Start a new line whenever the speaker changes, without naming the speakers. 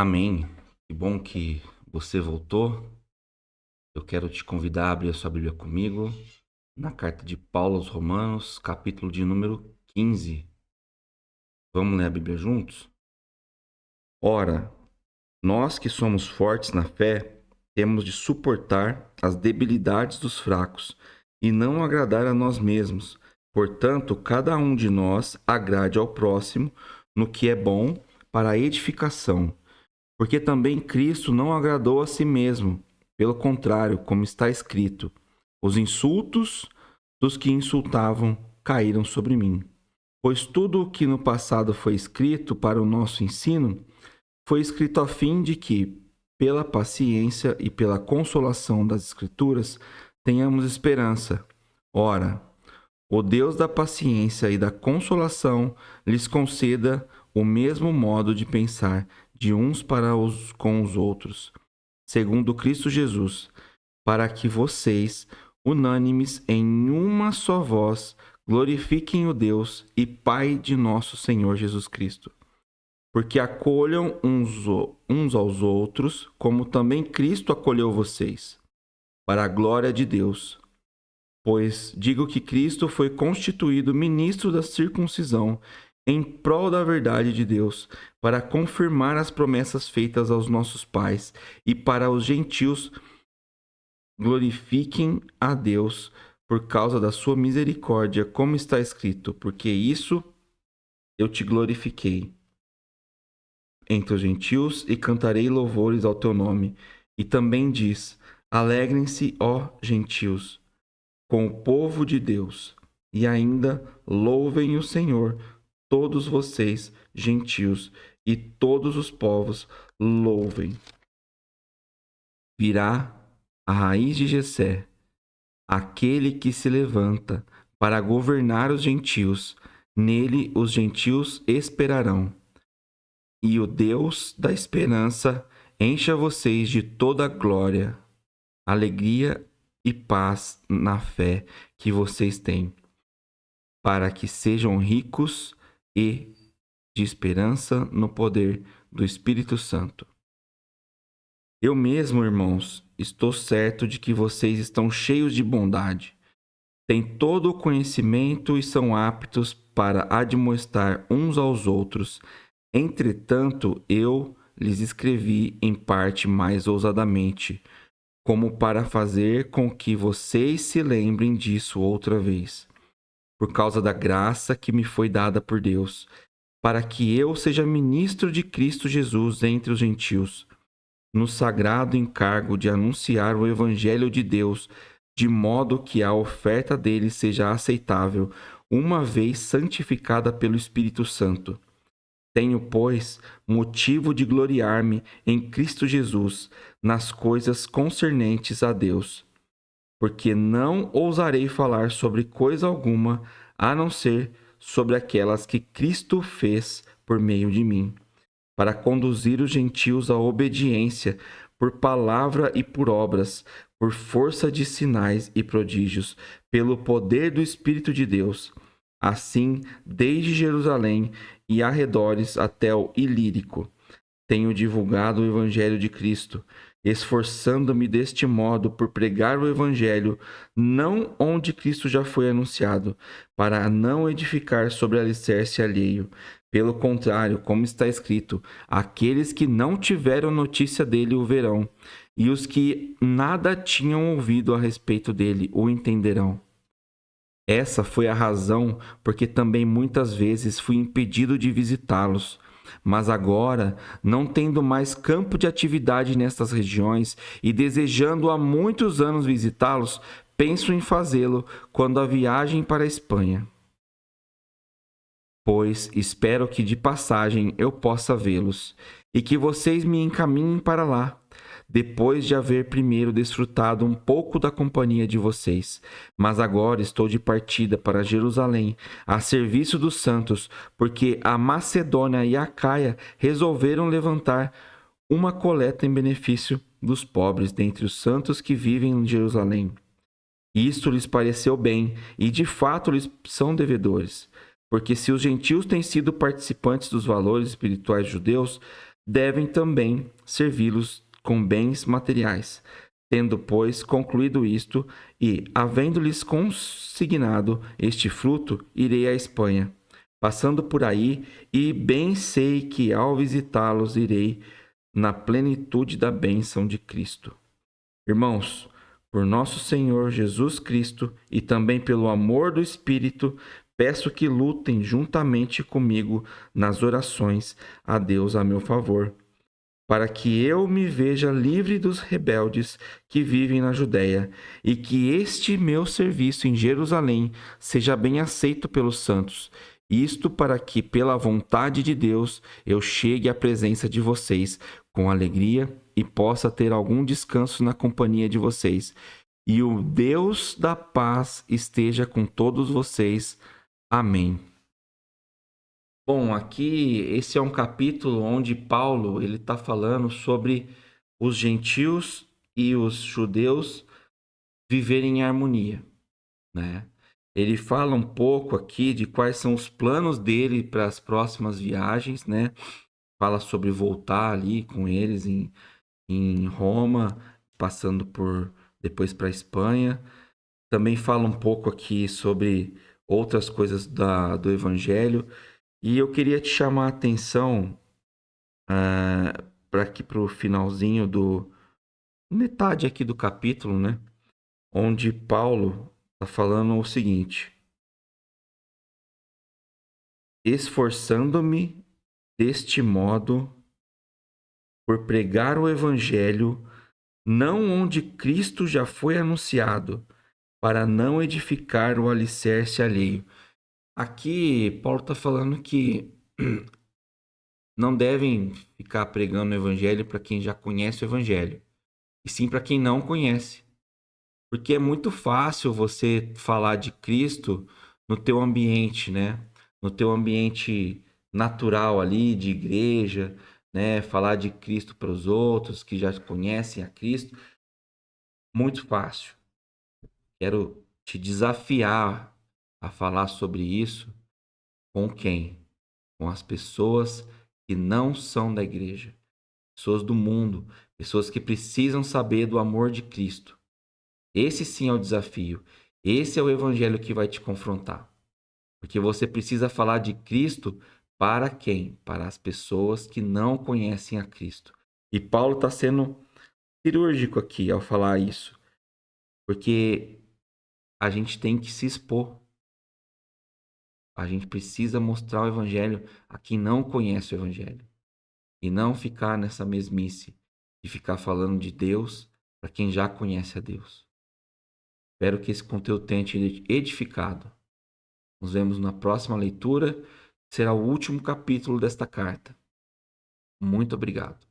Amém. Que bom que você voltou. Eu quero te convidar a abrir a sua Bíblia comigo na carta de Paulo aos Romanos, capítulo de número 15. Vamos ler a Bíblia juntos? Ora, nós que somos fortes na fé, temos de suportar as debilidades dos fracos e não agradar a nós mesmos. Portanto, cada um de nós agrade ao próximo no que é bom para a edificação. Porque também Cristo não agradou a si mesmo. Pelo contrário, como está escrito: os insultos dos que insultavam caíram sobre mim. Pois tudo o que no passado foi escrito para o nosso ensino, foi escrito a fim de que, pela paciência e pela consolação das Escrituras, tenhamos esperança. Ora, o Deus da paciência e da consolação lhes conceda o mesmo modo de pensar de uns para os com os outros, segundo Cristo Jesus, para que vocês, unânimes em uma só voz, glorifiquem o Deus e Pai de nosso Senhor Jesus Cristo. Porque acolham uns aos outros, como também Cristo acolheu vocês, para a glória de Deus. Pois digo que Cristo foi constituído ministro da circuncisão em prol da verdade de Deus, para confirmar as promessas feitas aos nossos pais e para os gentios glorifiquem a Deus por causa da sua misericórdia, como está escrito, porque isso eu te glorifiquei entre os gentios e cantarei louvores ao teu nome. E também diz: alegrem-se, ó gentios, com o povo de Deus, e ainda louvem o Senhor, todos vocês, gentios, e todos os povos louvem. Virá a raiz de Jessé, aquele que se levanta para governar os gentios. Nele os gentios esperarão. E o Deus da esperança encha vocês de toda glória, alegria e paz na fé que vocês têm, para que sejam ricos e de esperança no poder do Espírito Santo. Eu mesmo, irmãos, estou certo de que vocês estão cheios de bondade, têm todo o conhecimento e são aptos para admoestar uns aos outros. Entretanto, eu lhes escrevi em parte mais ousadamente, como para fazer com que vocês se lembrem disso outra vez, por causa da graça que me foi dada por Deus, para que eu seja ministro de Cristo Jesus entre os gentios, no sagrado encargo de anunciar o Evangelho de Deus, de modo que a oferta dele seja aceitável, uma vez santificada pelo Espírito Santo. Tenho, pois, motivo de gloriar-me em Cristo Jesus nas coisas concernentes a Deus, porque não ousarei falar sobre coisa alguma, a não ser sobre aquelas que Cristo fez por meio de mim, para conduzir os gentios à obediência, por palavra e por obras, por força de sinais e prodígios, pelo poder do Espírito de Deus. Assim, desde Jerusalém e arredores até o Ilírico, tenho divulgado o Evangelho de Cristo, esforçando-me deste modo por pregar o Evangelho, não onde Cristo já foi anunciado, para não edificar sobre alicerce alheio. Pelo contrário, como está escrito, aqueles que não tiveram notícia dele o verão, e os que nada tinham ouvido a respeito dele o entenderão. Essa foi a razão porque também muitas vezes fui impedido de visitá-los. Mas agora, não tendo mais campo de atividade nestas regiões e desejando há muitos anos visitá-los, penso em fazê-lo quando a viagem para a Espanha. Pois espero que de passagem eu possa vê-los e que vocês me encaminhem para lá, depois de haver primeiro desfrutado um pouco da companhia de vocês. Mas agora estou de partida para Jerusalém, a serviço dos santos, porque a Macedônia e a Acaia resolveram levantar uma coleta em benefício dos pobres dentre os santos que vivem em Jerusalém. Isto lhes pareceu bem, e de fato lhes são devedores. Porque se os gentios têm sido participantes dos valores espirituais judeus, devem também servi-los com bens materiais. Tendo, pois, concluído isto, e havendo-lhes consignado este fruto, irei à Espanha, passando por aí, e bem sei que ao visitá-los irei na plenitude da bênção de Cristo. Irmãos, por nosso Senhor Jesus Cristo e também pelo amor do Espírito, peço que lutem juntamente comigo nas orações a Deus a meu favor, para que eu me veja livre dos rebeldes que vivem na Judéia, e que este meu serviço em Jerusalém seja bem aceito pelos santos. Isto para que, pela vontade de Deus, eu chegue à presença de vocês com alegria e possa ter algum descanso na companhia de vocês. E o Deus da paz esteja com todos vocês. Amém. Bom, aqui esse é um capítulo onde Paulo ele está falando sobre os gentios e os judeus viverem em harmonia, né? Ele fala um pouco aqui de quais são os planos dele para as próximas viagens, né? Fala sobre voltar ali com eles em Roma, passando por depois para a Espanha. Também fala um pouco aqui sobre outras coisas do Evangelho. E eu queria te chamar a atenção para aqui para o finalzinho metade aqui do capítulo, né? Onde Paulo está falando o seguinte: esforçando-me deste modo por pregar o evangelho, não onde Cristo já foi anunciado, para não edificar o alicerce alheio. Aqui Paulo está falando que não devem ficar pregando o evangelho para quem já conhece o evangelho, e sim para quem não conhece. Porque é muito fácil você falar de Cristo no teu ambiente, né? No teu ambiente natural ali, de igreja, né? Falar de Cristo para os outros que já conhecem a Cristo. Muito fácil. Quero te desafiar a falar sobre isso com quem? Com as pessoas que não são da igreja. Pessoas do mundo. Pessoas que precisam saber do amor de Cristo. Esse sim é o desafio. Esse é o evangelho que vai te confrontar. Porque você precisa falar de Cristo para quem? Para as pessoas que não conhecem a Cristo. E Paulo está sendo cirúrgico aqui ao falar isso. Porque a gente tem que se expor. A gente precisa mostrar o evangelho a quem não conhece o evangelho. E não ficar nessa mesmice de ficar falando de Deus para quem já conhece a Deus. Espero que esse conteúdo tenha te edificado. Nos vemos na próxima leitura, que será o último capítulo desta carta. Muito obrigado.